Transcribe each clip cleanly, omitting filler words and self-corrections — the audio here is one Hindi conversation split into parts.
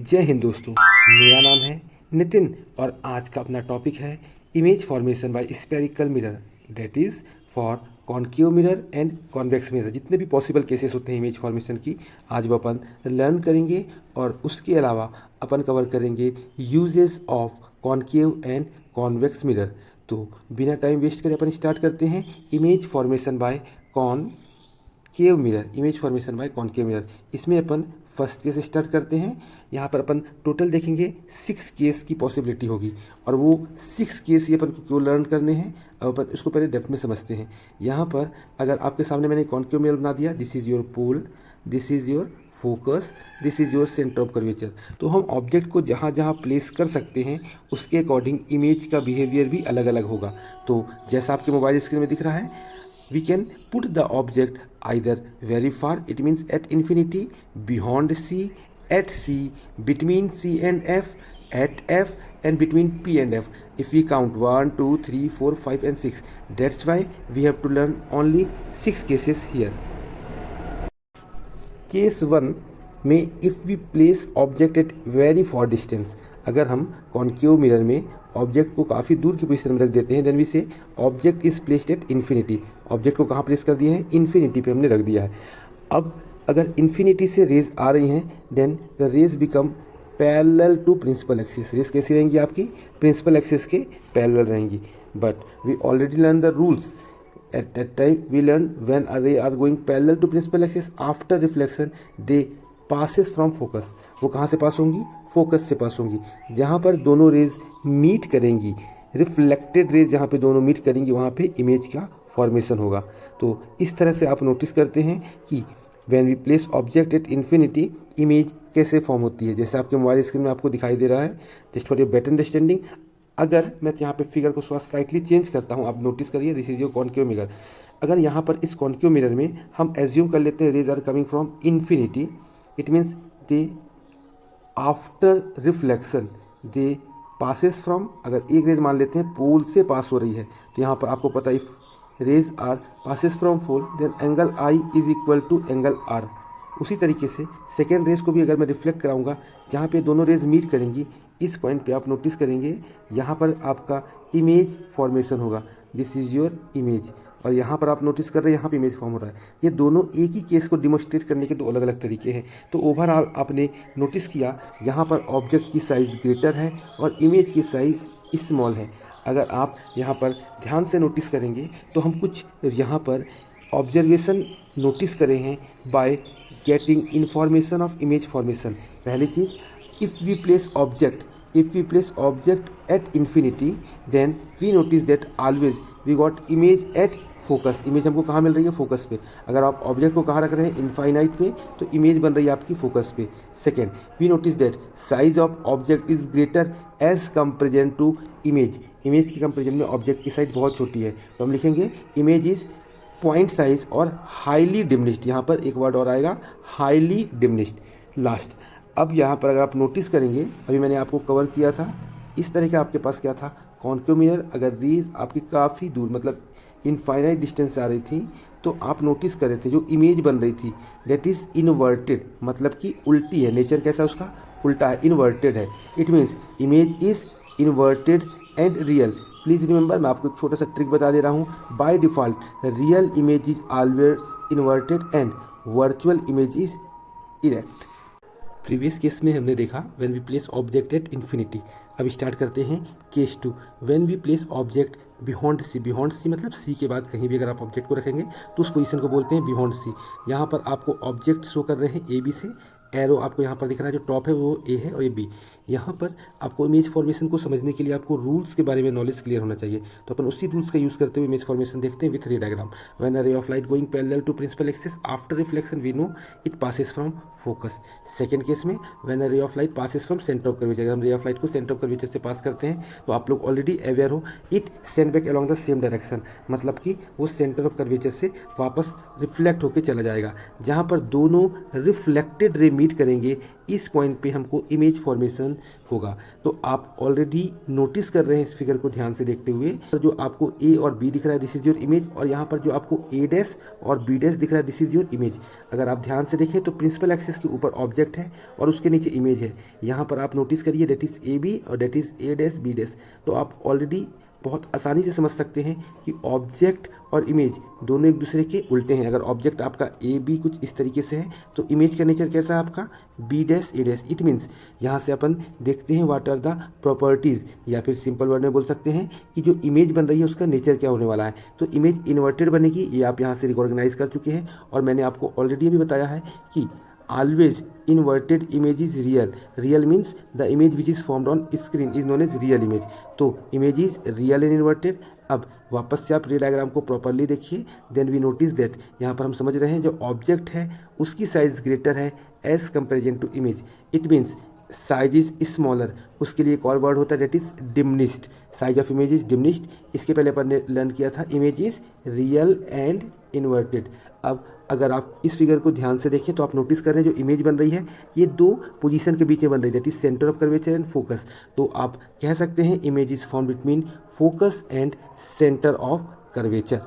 जय हिंद दोस्तों, मेरा नाम है नितिन और आज का अपना टॉपिक है image formation bye spherical mirror, that is for concave mirror and convex mirror. जितने भी पॉसिबल केसेस होते हैं इमेज फॉर्मेशन की, आज वो अपन लर्न करेंगे और उसके अलावा अपन कवर करेंगे uses of concave and convex mirror. तो बिना टाइम वेस्ट करे अपन स्टार्ट करते हैं image formation by concave mirror. Image formation by concave mirror, इसमें अपन फर्स्ट केस स्टार्ट करते हैं। यहाँ पर अपन टोटल देखेंगे 6 केस की पॉसिबिलिटी होगी और वो 6 केस ही अपन को क्यों लर्न करने हैं, अब अपन इसको पहले डेप्थ में समझते हैं। यहाँ पर अगर आपके सामने मैंने कॉन्केव मिरर बना दिया, this is your pole, this is your focus, this is your centre of curvature. तो हम ऑब्जेक्ट को जहाँ जहाँ प्लेस कर सकते हैं उसके अकॉर्डिंग इमेज का बिहेवियर भी अलग अलग होगा। तो जैसा आपके मोबाइल स्क्रीन में दिख रहा है, we can put the object either very far, it means at infinity, beyond C, at C, between C and F, at F and between P and F. If we count 1 2 3 4 5 and 6, that's why we have to learn only 6 cases here. Case 1 में if we place object at very far distance, अगर हम कॉन्केव मिरर में ऑब्जेक्ट को काफ़ी दूर की पोजीशन में रख देते हैं, देन वी से object is placed at infinity. Object को कहाँ प्लेस कर दिया है? इन्फिनिटी पे हमने रख दिया है। अब अगर इन्फिनिटी से रेज आ रही हैं, then the rays become parallel to principal axis. Rays कैसी रहेंगी? आपकी प्रिंसिपल एक्सिस के पैरेलल रहेंगी। But we already learn the rules at that time. We learned when a ray are going parallel to principal axis, after reflection they passes from focus. वो कहाँ से पास होंगी? फोकस से पास होंगी। जहाँ पर दोनों रेज मीट करेंगी, रिफ्लेक्टेड रेज जहाँ पे दोनों मीट करेंगी, वहाँ पे इमेज का फॉर्मेशन होगा। तो इस तरह से आप नोटिस करते हैं कि when we place object at infinity, image कैसे फॉर्म होती है। जैसे आपके मोबाइल स्क्रीन में आपको दिखाई दे रहा है, just for your better understanding. अगर मैं यहाँ पे फिगर को स्लाइटली चेंज करता हूँ, आप नोटिस करिए, this is your concave mirror. अगर यहाँ पर इस कॉन्केव मिरर में हम एज्यूम कर लेते हैं rays are coming from infinity, it means they after reflection they passes from, अगर एक रेज मान लेते हैं पोल से पास हो रही है, तो यहाँ पर आपको पता है if rays are passes from pole then angle I is equal to angle r. उसी तरीके से सेकेंड रेज को भी अगर मैं रिफ्लेक्ट कराऊंगा, जहाँ पे दोनों रेज मीट करेंगी, इस पॉइंट पे आप नोटिस करेंगे यहाँ पर आपका इमेज फॉर्मेशन होगा, दिस इज योर इमेज। और यहाँ पर आप नोटिस कर रहे हैं यहाँ पे इमेज फॉर्म हो रहा है। ये दोनों एक ही केस को डिमोस्ट्रेट करने के दो अलग अलग तरीके हैं। तो ओवरऑल आपने नोटिस किया यहाँ पर ऑब्जेक्ट की साइज़ ग्रेटर है और इमेज की साइज़ स्मॉल है। अगर आप यहाँ पर ध्यान से नोटिस करेंगे तो हम कुछ यहाँ पर ऑब्जर्वेशन नोटिस करे हैं by getting information of image formation. पहली चीज़, if we place object at infinity, then we notice that always we got image at focus. Image हमको कहाँ मिल रही है? फोकस पे। अगर आप ऑब्जेक्ट को कहाँ रख रहे हैं? इनफाइनाइट पे, तो इमेज बन रही है आपकी फोकस पे। Second, we notice that size of object is greater as comparison to image. Image की कंपेरिजन में ऑब्जेक्ट की साइज बहुत छोटी है, तो हम लिखेंगे इमेज इज पॉइंट साइज और हाईली डिमिनिश्ड। यहाँ पर एक वर्ड और आएगा, हाईली डिमिनिश्ड लास्ट। अब यहाँ पर अगर आप नोटिस करेंगे, अभी मैंने आपको कवर किया था, इस तरह का आपके पास क्या था? Concave mirror. अगर रेज आपकी काफ़ी दूर, मतलब इनफाइनाइट डिस्टेंस से आ रही थी, तो आप नोटिस कर रहे थे जो इमेज बन रही थी दैट इज़ इनवर्टेड, मतलब कि उल्टी है। नेचर कैसा है उसका? उल्टा है, इनवर्टेड है। It means image is inverted and real. Please remember, मैं आपको एक छोटा सा ट्रिक बता दे रहा हूँ। By default real image is always inverted and virtual image is erect. Previous case में हमने देखा when we place object at infinity. अब स्टार्ट करते हैं case 2, when we place object beyond C. Beyond C मतलब सी के बाद कहीं भी अगर आप ऑब्जेक्ट को रखेंगे तो उस पोजीशन को बोलते हैं बियॉन्ड सी। यहाँ पर आपको ऑब्जेक्ट शो कर रहे हैं ए बी से, एरो आपको यहाँ पर दिख रहा है, जो टॉप है वो ए है और ये बी। यहाँ पर आपको इमेज फॉर्मेशन को समझने के लिए आपको रूल्स के बारे में नॉलेज क्लियर होना चाहिए, तो अपन उसी रूल्स का यूज़ करते हुए इमेज फॉर्मेशन देखते हैं विथ रे diagram. When a ray of light going parallel to principal axis, after reflection we know it passes from focus. Second case में when a ray of light passes from centre of curvature, अगर हम रे ऑफ लाइट को सेंटर ऑफ कर्वेचर से पास करते हैं तो आप लोग ऑलरेडी अवेयर हो, it send back along the same direction, मतलब कि वो सेंटर ऑफ कर्वेचर से वापस रिफ्लेक्ट होकर चला जाएगा। जहाँ पर दोनों रिफ्लेक्टेड रे मीट करेंगे, इस पॉइंट पे हमको इमेज फॉर्मेशन होगा। तो आप ऑलरेडी नोटिस कर रहे हैं इस फिगर को ध्यान से देखते हुए, तो जो आपको ए और बी दिख रहा है दिस इज योर इमेज, और यहाँ पर जो आपको ए डैश और बी डैश दिख रहा है दिस इज योर इमेज। अगर आप ध्यान से देखें तो प्रिंसिपल एक्सिस के ऊपर ऑब्जेक्ट है और उसके नीचे इमेज है। यहाँ पर आप नोटिस करिए दैट इज ए बी और that is A dash B dash. तो आप ऑलरेडी बहुत आसानी से समझ सकते हैं कि ऑब्जेक्ट और इमेज दोनों एक दूसरे के उल्टे हैं। अगर ऑब्जेक्ट आपका ए बी कुछ इस तरीके से है तो इमेज का नेचर कैसा है आपका B dash A dash. It means यहाँ से अपन देखते हैं व्हाट आर द प्रॉपर्टीज़, या फिर सिंपल वर्ड में बोल सकते हैं कि जो इमेज बन रही है उसका नेचर क्या होने वाला है। तो इमेज इन्वर्टेड बनेगी, ये आप यहाँ से रिकॉग्नाइज कर चुके हैं। और मैंने आपको ऑलरेडी भी बताया है कि always inverted image is real. Real means the image which is formed on screen is known as real image. तो image is real and inverted। अब वापस से आप रे डायग्राम को प्रॉपरली देखिए, देन वी नोटिस दैट यहाँ पर हम समझ रहे हैं जो ऑब्जेक्ट है उसकी साइज ग्रेटर है as comparison to image. It means size is smaller. उसके लिए एक और वर्ड होता है that is diminished. Size of image is diminished. इसके पहले अपन ने लर्न किया था image is real and inverted. अब अगर आप इस फिगर को ध्यान से देखें तो आप नोटिस कर रहे हैं जो इमेज बन रही है ये दो पोजीशन के बीच में बन रही है that is centre of curvature and focus. तो आप कह सकते हैं image is form between focus and centre of curvature.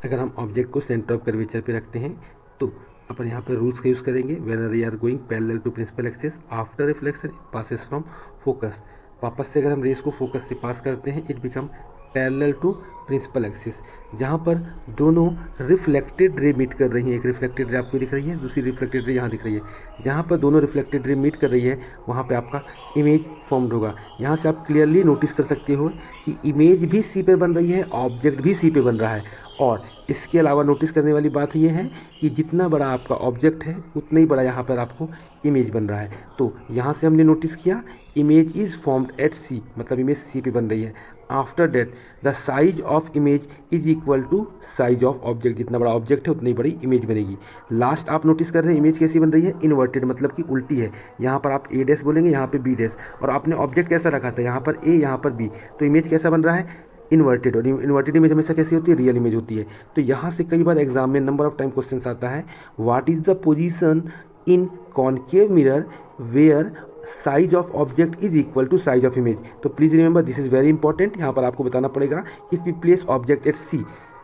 अगर हम ऑब्जेक्ट को सेंटर ऑफ कर्वेचर पे रखते हैं तो अपन यहाँ पर रूल्स का यूज़ करेंगे। When we are going parallel to principal axis after reflection it passes from focus. वापस से अगर हम रेस को फोकस से पास करते हैं it become parallel to principal axis, जहाँ पर दोनों रिफ्लेक्टेड रे मीट कर रही हैं। एक रिफ्लेक्टेड रे आपको दिख रही है, दूसरी रिफ्लेक्टेड रे यहाँ दिख रही है। जहाँ पर दोनों रिफ्लेक्टेड रे मीट कर रही है वहाँ पे आपका इमेज फॉर्म्ड होगा। यहाँ से आप क्लियरली नोटिस कर सकते हो कि इमेज भी सी पे बन रही है, ऑब्जेक्ट भी सी पे बन रहा है। और इसके अलावा नोटिस करने वाली बात यह है कि जितना बड़ा आपका ऑब्जेक्ट है उतना ही बड़ा यहाँ पर आपको इमेज बन रहा है। तो यहाँ से हमने नोटिस किया image is formed at C, मतलब इमेज सी पे बन रही है। After that the size of image is equal to size of object. जितना बड़ा ऑब्जेक्ट है उतनी बड़ी इमेज बनेगी। लास्ट आप नोटिस कर रहे हैं इमेज कैसी बन रही है इन्वर्टेड, मतलब कि उल्टी है। यहाँ पर आप ए डैश बोलेंगे, यहाँ पे बी डैश, और आपने ऑब्जेक्ट कैसा रखा था यहाँ पर ए यहाँ पर बी, तो इमेज कैसा बन रहा है इन्वर्टेड। और इन्वर्टेड इमेज हमेशा कैसी होती है रियल इमेज होती है। तो यहाँ से कई बार एग्जाम में नंबर ऑफ टाइम क्वेश्चन आता है what is the position in concave mirror where size of object is equal to size of image. तो please remember this is very important. यहाँ पर आपको बताना पड़ेगा if we place object at C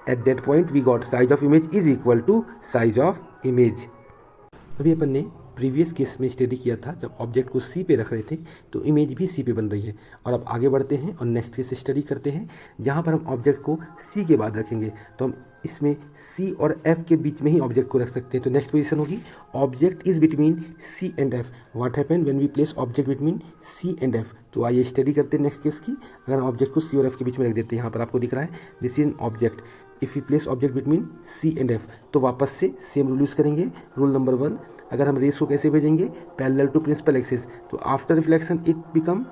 at that point we got size of image is equal to size of image. अभी अपन ने प्रीवियस केस में स्टडी किया था जब ऑब्जेक्ट को सी पे रख रहे थे तो इमेज भी सी पे बन रही है। और अब आगे बढ़ते हैं और नेक्स्ट केस स्टडी करते हैं जहाँ पर हम ऑब्जेक्ट को सी के बाद रखेंगे। तो हम इसमें सी और एफ के बीच में ही ऑब्जेक्ट को रख सकते हैं। तो नेक्स्ट पोजीशन होगी object is between C and F. What happen when we place object between C and F. तो आइए स्टडी करते हैं नेक्स्ट केस की। अगर हम ऑब्जेक्ट को सी और एफ के बीच में रख देते हैं, यहाँ पर आपको दिख रहा है this is an object. If you place object between C and F तो वापस से सेम रूल यूज़ करेंगे। रूल नंबर 1, अगर हम रेस को कैसे भेजेंगे पैरेलल टू प्रिंसिपल एक्सिस, तो after reflection it become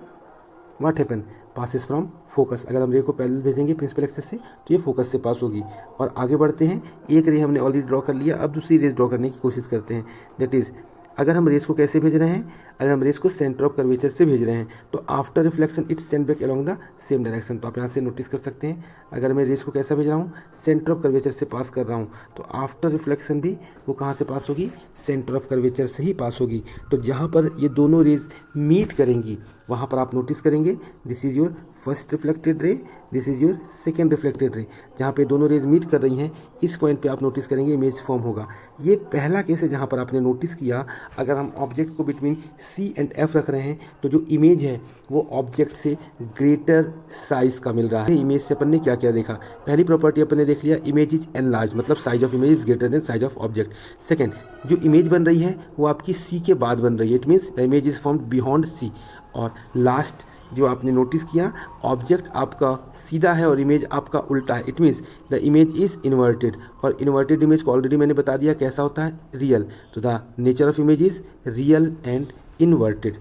what happen passes from focus. अगर हम रे को पैरेलल भेजेंगे प्रिंसिपल एक्सिस से तो ये फोकस से पास होगी। और आगे बढ़ते हैं, एक रे हमने ऑलरेडी ड्रॉ कर लिया, अब दूसरी रेस ड्रॉ करने की कोशिश करते हैं। दैट इज़ अगर हम रेस को कैसे भेज रहे हैं, अगर हम रेस को सेंटर ऑफ कर्वेचर से भेज रहे हैं तो after reflection it send back along the same direction. तो आप यहाँ से नोटिस कर सकते हैं अगर मैं रेस को कैसा भेज रहा हूँ सेंटर ऑफ कर्वेचर से पास कर रहा हूँ तो आफ्टर रिफ्लेक्शन भी वो कहाँ से पास होगी सेंटर ऑफ कर्वेचर से ही पास होगी। तो जहाँ पर ये दोनों रेज मीट करेंगी वहाँ पर आप नोटिस करेंगे this is your first reflected ray, this is your second reflected ray. जहाँ पे दोनों रेज मीट कर रही हैं इस पॉइंट पे आप नोटिस करेंगे इमेज फॉर्म होगा। ये पहला केस है जहाँ पर आपने नोटिस किया अगर हम ऑब्जेक्ट को बिटवीन सी एंड एफ रख रहे हैं तो जो इमेज है वो ऑब्जेक्ट से ग्रेटर साइज का मिल रहा है। इमेज से अपन ने क्या क्या देखा, पहली प्रॉपर्टी अपन ने देख लिया इमेज इज एनलार्ज, मतलब size of image is greater than size of object. Second, जो इमेज बन रही है वो आपकी सी के बाद बन रही है, it means the image is formed beyond C. और लास्ट जो आपने नोटिस किया ऑब्जेक्ट आपका सीधा है और इमेज आपका उल्टा है, it means the image is inverted. और इन्वर्टेड इमेज को ऑलरेडी मैंने बता दिया कैसा होता है रियल। तो the nature of image is real and inverted.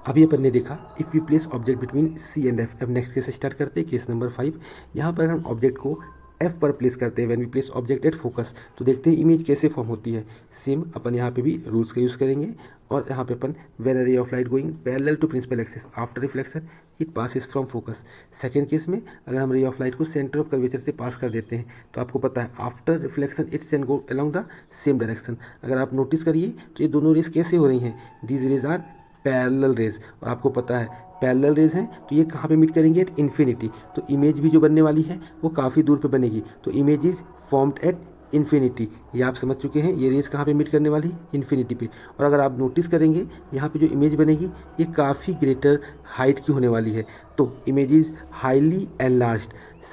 अभी अपन ने देखा if we place object between C and F. अब नेक्स्ट केस स्टार्ट करते हैं, केस नंबर 5। यहाँ पर हम ऑब्जेक्ट को F पर प्लेस करते हैं when we place object at focus, तो देखते हैं इमेज कैसे फॉर्म होती है। सेम अपन यहाँ पे भी रूल्स का यूज़ करेंगे और यहाँ पे अपन when a ray of light going parallel to principal axis after reflection it passes from focus. Second case में अगर हम रे ऑफ लाइट को सेंटर ऑफ कर्वेचर से पास कर देते हैं तो आपको पता है after reflection it's and go along the same direction. अगर आप नोटिस करिए तो ये दोनों रेस कैसे हो रही हैं, these rays are parallel rays, और आपको पता है पैरेलल रेज हैं तो ये कहाँ पे मीट करेंगे, एट इन्फिनिटी। तो इमेज भी जो बनने वाली है वो काफ़ी दूर पे बनेगी, तो image is formed at infinity. ये आप समझ चुके हैं, ये रेज कहाँ पे मीट करने वाली है, इन्फिनिटी पे। और अगर आप नोटिस करेंगे यहाँ पे जो इमेज बनेगी ये काफ़ी ग्रेटर हाइट की होने वाली है, तो image is highly enlarged.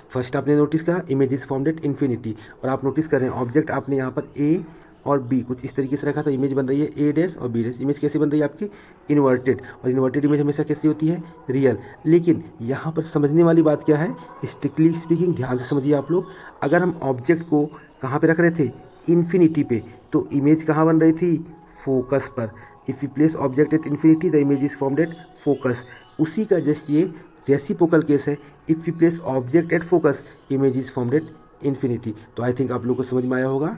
First आपने नोटिस करा image is formed at infinity, और आप नोटिस कर रहे हैं ऑब्जेक्ट आपने यहाँ पर ए और बी कुछ इस तरीके से रखा, तो इमेज बन रही है ए डैश और बी डैश। इमेज कैसे बन रही है आपकी, इन्वर्टेड, और इन्वर्टेड इमेज हमेशा कैसी होती है, रियल। लेकिन यहाँ पर समझने वाली बात क्या है, स्ट्रिक्टली स्पीकिंग, ध्यान से समझिए आप लोग, अगर हम ऑब्जेक्ट को कहाँ पे रख रहे थे, इन्फिनिटी पे, तो इमेज कहाँ बन रही थी, फोकस पर। If you place object at infinity the image is formed at focus. उसी का जस्ट ये रेसिप्रोकल केस है, if you place object at focus image is formed at infinity. तो आई थिंक आप लोगों को समझ में आया होगा।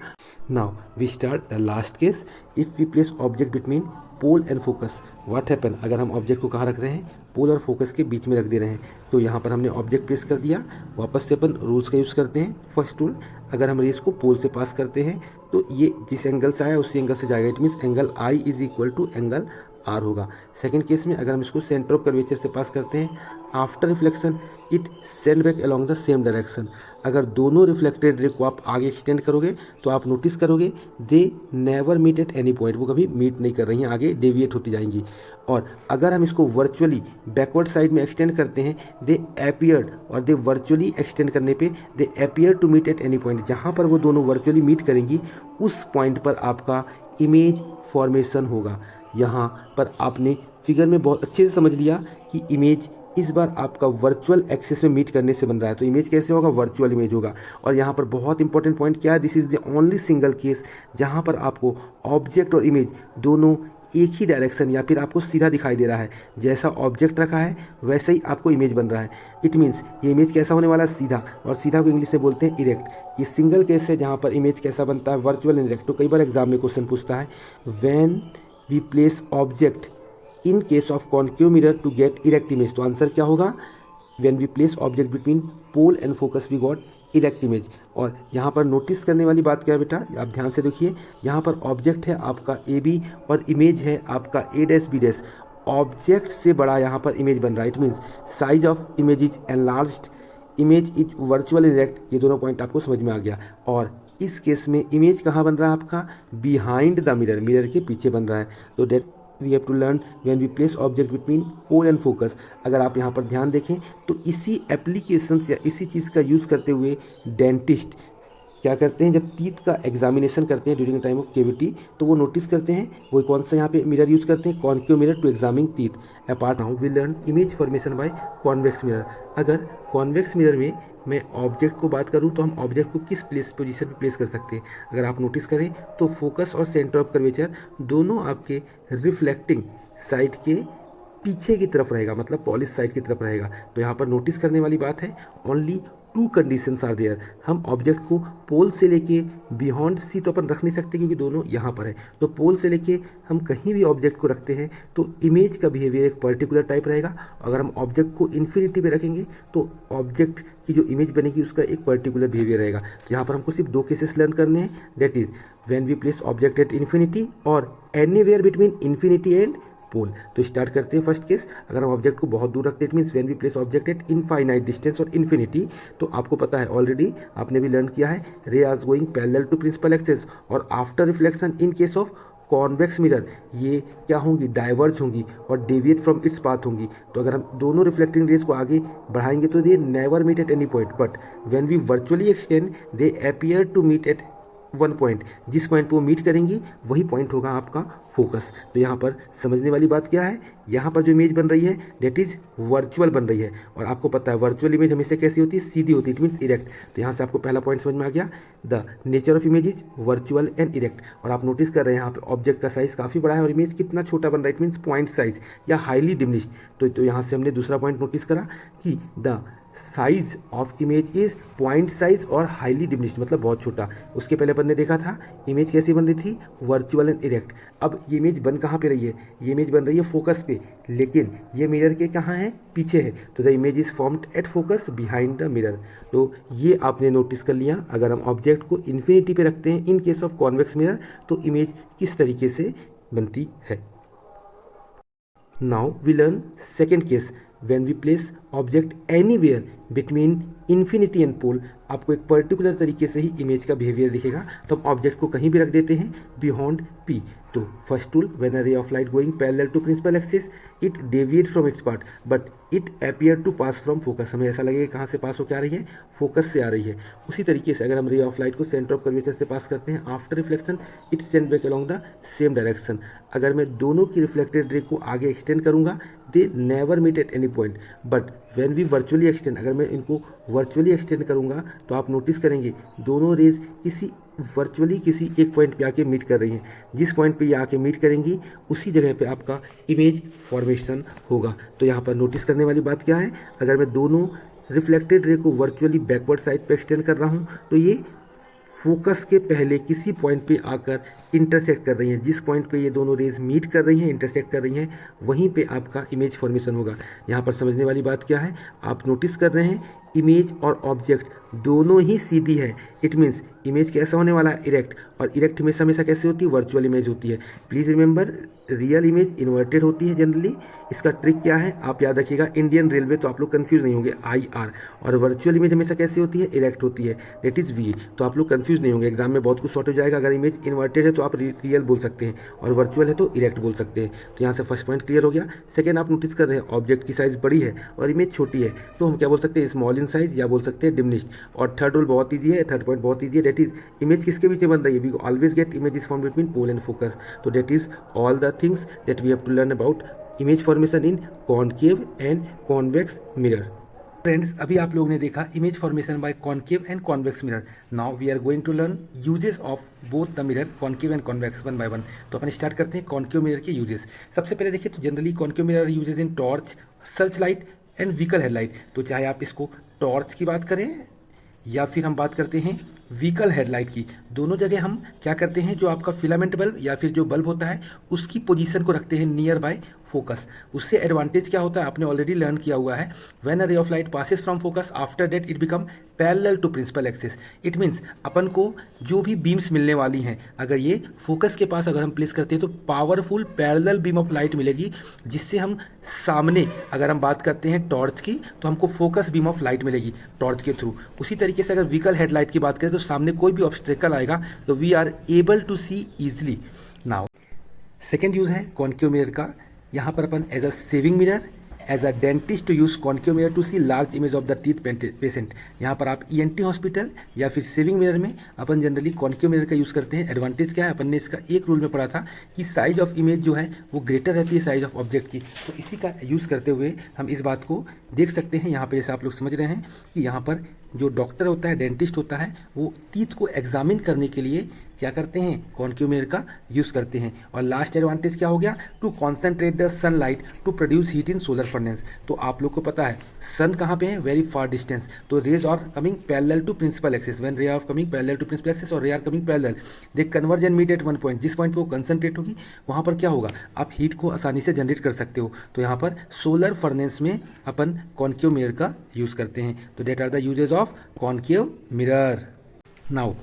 Now we start the last case, if we place object between pole and focus what happen. अगर हम ऑब्जेक्ट को कहाँ रख रहे हैं, पोल और फोकस के बीच में रख दे रहे हैं, तो यहाँ पर हमने ऑब्जेक्ट प्लेस कर दिया। वापस से अपन रूल्स का यूज़ करते हैं। फर्स्ट रूल, अगर हम रेस को पोल से पास करते हैं तो ये जिस एंगल से आया उसी एंगल से जाएगा, it means angle I is equal to angle R होगा। सेकेंड केस में अगर हम इसको सेंटर ऑफ कर्वेचर से पास करते हैं, after reflection it send back along the same direction. अगर दोनों रिफ्लेक्टेड रे को आप आगे एक्सटेंड करोगे तो आप नोटिस करोगे they never meet at any point, वो कभी मीट नहीं कर रही हैं, आगे डेविएट होती जाएंगी। और अगर हम इसको वर्चुअली बैकवर्ड साइड में एक्सटेंड करते हैं, दे अपीयर्ड, और दे वर्चुअली एक्सटेंड करने पे they appear to meet at any point. जहाँ पर वो दोनों वर्चुअली मीट करेंगी उस पॉइंट पर आपका इमेज फॉर्मेशन होगा। यहाँ पर आपने फिगर में बहुत अच्छे से समझ लिया कि इमेज इस बार आपका वर्चुअल एक्सिस में मीट करने से बन रहा है, तो इमेज कैसे होगा, वर्चुअल इमेज होगा। और यहाँ पर बहुत इंपॉर्टेंट पॉइंट क्या है, this is the only single case जहाँ पर आपको ऑब्जेक्ट और इमेज दोनों एक ही डायरेक्शन या फिर आपको सीधा दिखाई दे रहा है। जैसा ऑब्जेक्ट रखा है वैसे ही आपको इमेज बन रहा है। इट मीन्स ये इमेज कैसा होने वाला है, सीधा, और सीधा को इंग्लिश में बोलते हैं इरेक्ट। ये सिंगल केस है जहाँ पर इमेज कैसा बनता है, वर्चुअल एंड इरेक्ट। तो कई बार एग्जाम में क्वेश्चन पूछता है, when we place object in case of concave mirror to get erect image. तो आंसर क्या होगा, when we place object between pole and focus we got erect image. और यहाँ पर नोटिस करने वाली बात क्या है बेटा, आप ध्यान से देखिए, यहाँ पर ऑब्जेक्ट है आपका ए बी और इमेज है आपका ए डैश बी डैश। ऑब्जेक्ट से बड़ा यहाँ पर इमेज बन रहा है, it means size of image is enlarged, image is virtual erect. ये दोनों पॉइंट आपको समझ में आ गया। और इस केस में इमेज कहाँ बन रहा है आपका, बिहाइंड द मिरर, मिरर के पीछे बन रहा है। तो that we have to learn when we place object between pole and focus. अगर आप यहाँ पर ध्यान देखें तो इसी एप्लीकेशन या इसी चीज़ का यूज़ करते हुए डेंटिस्ट क्या करते हैं, जब टीथ का एग्जामिनेशन करते हैं ड्यूरिंग टाइम ऑफ केविटी, तो वो नोटिस करते हैं वो कौन सा यहाँ पे मिरर यूज़ करते हैं, concave mirror to examine teeth. Apart now we learn image formation by convex mirror. अगर कॉन्वेक्स मिरर में मैं ऑब्जेक्ट को बात करूं तो हम ऑब्जेक्ट को किस पोजीशन पे प्लेस कर सकते हैं। अगर आप नोटिस करें तो फोकस और सेंटर ऑफ कर्वेचर दोनों आपके रिफ्लेक्टिंग साइड के पीछे की तरफ रहेगा, मतलब पॉलिश साइड की तरफ रहेगा। तो यहाँ पर नोटिस करने वाली बात है, only two conditions are there. हम ऑब्जेक्ट को पोल से लेके बियॉन्ड सी तो अपन रख नहीं सकते क्योंकि दोनों यहाँ पर है। तो पोल से लेके हम कहीं भी ऑब्जेक्ट को रखते हैं तो इमेज का बिहेवियर एक पर्टिकुलर टाइप रहेगा। अगर हम ऑब्जेक्ट को इन्फिनिटी पे रखेंगे तो ऑब्जेक्ट की जो इमेज बनेगी उसका एक पर्टिकुलर बिहेवियर रहेगा। तो यहाँ पर हमको सिर्फ दो केसेस लर्न करने हैं, that is when we place object at infinity और anywhere between infinity and pole. तो स्टार्ट करते हैं फर्स्ट केस। अगर हम ऑब्जेक्ट को बहुत दूर रखते हैं, it means when we place object at infinite distance और इन्फिनिटी, तो आपको पता है ऑलरेडी, आपने भी लर्न किया है, ray are going parallel to principal axis और after reflection in case of convex mirror ये क्या होंगी, डाइवर्ज होंगी और डेविएट फ्रॉम इट्स पाथ होंगी। तो अगर हम दोनों रिफ्लेक्टिंग रेज को आगे बढ़ाएंगे तो they never meet at any point, but when we virtually extend they appear to meet at one point. जिस पॉइंट पर वो मीट करेंगी वही पॉइंट होगा आपका फोकस। तो यहाँ पर समझने वाली बात क्या है, यहाँ पर जो इमेज बन रही है डेट इज वर्चुअल बन रही है, और आपको पता है वर्चुअल इमेज हमेशा कैसी होती है, सीधी होती है, इट मीन्स इरेक्ट। तो यहाँ से आपको पहला पॉइंट समझ में आ गया, the nature of image is virtual and erect. और आप नोटिस कर रहे हैं यहाँ पे ऑब्जेक्ट का साइज काफ़ी बड़ा है और इमेज कितना छोटा बन रहा है, इट मीन्स पॉइंट साइज या हाईली डिमिनिश्ड। तो यहाँ से हमने दूसरा पॉइंट नोटिस करा कि the size of image is point size और हाईली डिमिनिश्ड, मतलब बहुत छोटा। उसके पहले अपन ने देखा था इमेज कैसी बन रही थी, वर्चुअल एंड इरेक्ट। अब ये इमेज बन कहाँ पे रही है, ये इमेज बन रही है फोकस पे, लेकिन ये मिरर के कहाँ है, पीछे है। तो the image is formed at focus behind the mirror. तो ये आपने नोटिस कर लिया। अगर हम ऑब्जेक्ट को इन्फिनिटी पे रखते हैं इन केस ऑफ कॉन्वेक्स मिरर, तो इमेज किस तरीके से बनती है। Now we learn second case when we place object anywhere between infinity and pole। आपको एक पर्टिकुलर तरीके से ही इमेज का बिहेवियर दिखेगा, तो हम ऑब्जेक्ट को कहीं भी रख देते हैं बियॉन्ड P। तो first tool, when a ray of light going parallel to principal axis it deviate from its part but it appear to pass from focus. हमें ऐसा लगेगा कहाँ से पास होकर आ रही है, फोकस से आ रही है। उसी तरीके से अगर हम रे ऑफ लाइट को सेंटर ऑफ कर्वेचर से पास करते हैं, after reflection it send back along the same direction. अगर मैं दोनों की रिफ्लेक्टेड रे को आगे एक्सटेंड करूंगा, they never meet at any point. But when we virtually extend, अगर मैं इनको वर्चुअली एक्सटेंड करूंगा तो आप नोटिस करेंगे दोनों रेज वर्चुअली किसी एक पॉइंट पे आके मीट कर रही हैं। जिस पॉइंट पे ये आके मीट करेंगी उसी जगह पे आपका इमेज फॉर्मेशन होगा। तो यहाँ पर नोटिस करने वाली बात क्या है, अगर मैं दोनों रिफ्लेक्टेड रे को वर्चुअली बैकवर्ड साइड पे एक्सटेंड कर रहा हूँ तो ये फोकस के पहले किसी पॉइंट पे आकर इंटरसेक्ट कर रही हैं। जिस पॉइंट पे ये दोनों रेज मीट कर रही हैं, इंटरसेक्ट कर रही हैं, वहीं पे आपका इमेज फॉर्मेशन होगा। यहाँ पर समझने वाली बात क्या है, आप नोटिस कर रहे हैं इमेज और ऑब्जेक्ट दोनों ही सीधी है। इट मीन्स इमेज कैसा होने वाला है, इरेक्ट। और इरेक्ट हमेशा हमेशा कैसे होती है, वर्चुअल इमेज होती है। Please remember, real image inverted होती है जनरली। इसका ट्रिक क्या है आप याद रखिएगा, इंडियन रेलवे, तो आप लोग कंफ्यूज नहीं होंगे, IR। और वर्चुअल इमेज हमेशा कैसी होती है, इरेक्ट होती है, डेट इज़ V। तो आप लोग कंफ्यूज नहीं होंगे, एग्जाम में बहुत कुछ शॉर्ट हो जाएगा। अगर इमेज इन्वर्टेड है तो आप रियल बोल सकते हैं, और वर्चुअल है तो इरेक्ट बोल सकते हैं। तो यहाँ से फर्स्ट पॉइंट क्लियर हो गया। सेकेंड, आप नोटिस कर रहे हैं ऑब्जेक्ट की साइज बड़ी है और इमेज छोटी है, तो हम क्या बोल सकते हैं, स्मॉल इन साइज, या बोल सकते हैं डिमिनिश्ड। और थर्ड रूल बहुत ईजी है, थर्ड पॉइंट बहुत ईजी है, डेट इज इमेज किसके पीछे बन रही है, we always get image form between pole and focus. तो that is all the things that we have to learn about image formation in concave and convex mirror. Friends, अभी आप लोगों ने देखा image formation by concave and convex mirror. Now we are going to learn uses of both the mirror concave and convex one by one. तो अपन स्टार्ट करते हैं कॉनकेव मिरर के यूजेस। सबसे पहले देखिए, तो generally concave mirror uses in torch, search light and vehicle headlight. तो चाहे आप इसको टॉर्च की बात करें या फिर हम बात करते हैं व्हीकल हेडलाइट की, दोनों जगह हम क्या करते हैं, जो आपका फिलामेंट बल्ब या फिर जो बल्ब होता है उसकी पोजीशन को रखते हैं नियर बाय फोकस। उससे एडवांटेज क्या होता है आपने ऑलरेडी लर्न किया हुआ है, when a ray of light passes from focus after that it become parallel to principal axis. It means अपन को जो भी बीम्स मिलने वाली हैं, अगर ये फोकस के पास अगर हम प्लेस करते हैं तो powerful parallel beam of light मिलेगी, जिससे हम सामने, अगर हम बात करते हैं टॉर्च की, तो हमको फोकस बीम ऑफ लाइट मिलेगी टॉर्च के थ्रू। उसी तरीके से अगर व्हीकल हेडलाइट की बात करें तो सामने कोई भी ऑब्स्टेकल आएगा तो we are able to see easily. Now second use है कॉनकेव मिरर का। यहाँ पर अपन as a shaving mirror, as a dentist to use concave mirror to see large image of the teeth patient. यहाँ पर आप ENT हॉस्पिटल या फिर सेविंग मिरर में अपन जनरली कॉनकेव मिरर का यूज़ करते हैं। एडवांटेज क्या है, अपन ने इसका एक रूल में पढ़ा था कि साइज ऑफ इमेज जो है वो ग्रेटर रहती है साइज ऑफ ऑब्जेक्ट की। तो इसी का यूज़ करते हुए हम इस बात को देख सकते हैं। यहाँ पर जैसे आप लोग समझ रहे हैं कि यहाँ पर जो डॉक्टर होता है, डेंटिस्ट होता है, वो टीथ को एग्जामिन करने के लिए क्या करते हैं, कॉनकेव मिरर का यूज़ करते हैं। और लास्ट एडवांटेज क्या हो गया, to concentrate the sunlight to produce heat in solar furnace. तो आप लोग को पता है सन कहाँ पे है, वेरी फार डिस्टेंस, तो rays are coming parallel to principal axis. When ray are coming parallel to principal axis और ray are coming parallel, they converge and meet at one point. जिस पॉइंट पे वो कंसंट्रेट होगी वहाँ पर क्या होगा, आप हीट को आसानी से जनरेट कर सकते हो। तो यहाँ पर सोलर फर्नेस में अपन कॉनकेव मिरर का यूज़ करते हैं। तो that are the usages of concave mirror. Now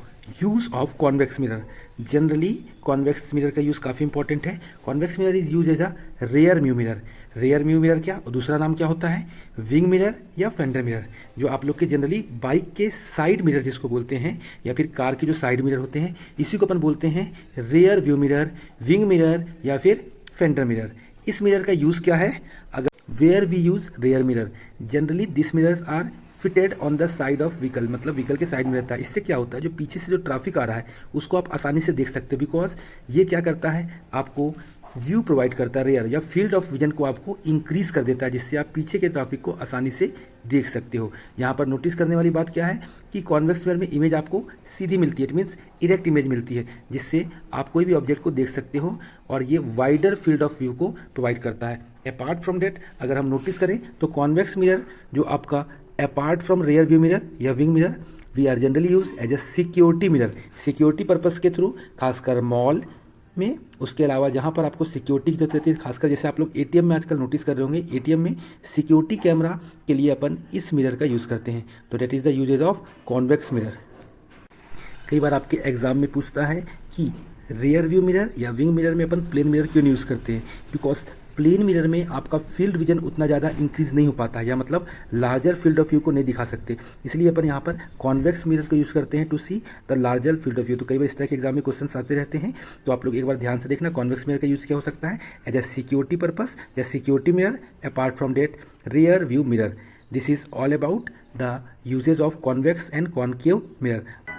use of convex mirror. Generally convex mirror का यूज़ काफ़ी इंपॉर्टेंट है। Convex mirror is use as a rear view mirror. Rear view mirror क्या, और दूसरा नाम क्या होता है, विंग मिरर या फेंडर मिरर, जो आप लोग के जनरली बाइक के साइड मिरर जिसको बोलते हैं, या फिर कार के जो साइड मिरर होते हैं, इसी को अपन बोलते हैं rear view mirror, wing mirror या फिर फेंडर मिरर। इस मिरर का यूज़ क्या है, अगर where we use rear mirror, generally this mirrors are fitted on the side of vehicle, मतलब व्हीकल के साइड में रहता है। इससे क्या होता है, जो पीछे से जो ट्रैफिक आ रहा है उसको आप आसानी से देख सकते हो, बिकॉज ये क्या करता है, आपको व्यू प्रोवाइड करता है रेयर, या फील्ड ऑफ विजन को आपको इंक्रीज कर देता है, जिससे आप पीछे के ट्रैफिक को आसानी से देख सकते हो। यहाँ पर नोटिस करने वाली बात क्या है कि कॉन्वेक्स मिरर में इमेज आपको सीधी मिलती है, इट मीन्स इरेक्ट इमेज मिलती है, जिससे आप कोई भी ऑब्जेक्ट को देख सकते हो, और ये वाइडर फील्ड ऑफ व्यू को प्रोवाइड करता है। अपार्ट फ्रॉम डेट, अगर हम नोटिस करें तो कॉन्वेक्स मिरर जो आपका apart from rear view mirror या wing mirror we are generally use as a security mirror, security purpose के थ्रू, खासकर मॉल में, उसके अलावा जहाँ पर आपको सिक्योरिटी की जरूरत रहती है, खासकर जैसे आप लोग एटीएम में आजकल नोटिस कर रहे होंगे, एटीएम में सिक्योरिटी कैमरा के लिए अपन इस मिरर का यूज़ करते हैं। तो that is the usages of convex mirror. कई बार आपके एग्जाम में पूछता है कि रेयर व्यू मिरर या विंग मिरर में अपन प्लेन मिरर क्यों नहीं यूज़ करते हैं, बिकॉज प्लेन मिरर में आपका फील्ड विजन उतना ज़्यादा इंक्रीज नहीं हो पाता, या मतलब लार्जर फील्ड ऑफ व्यू को नहीं दिखा सकते, इसलिए अपन यहाँ पर कॉन्वेक्स मिरर को यूज़ करते हैं to see the larger field of view. तो कई बार इस तरह के एग्जाम में क्वेश्चन आते रहते हैं, तो आप लोग एक बार ध्यान से देखना कॉन्वेक्स मिरर का यूज़ क्या हो सकता है, एज ए सिक्योरिटी पर्पस या security mirror apart from that rear view mirror. This is all about the usages of convex and concave mirror.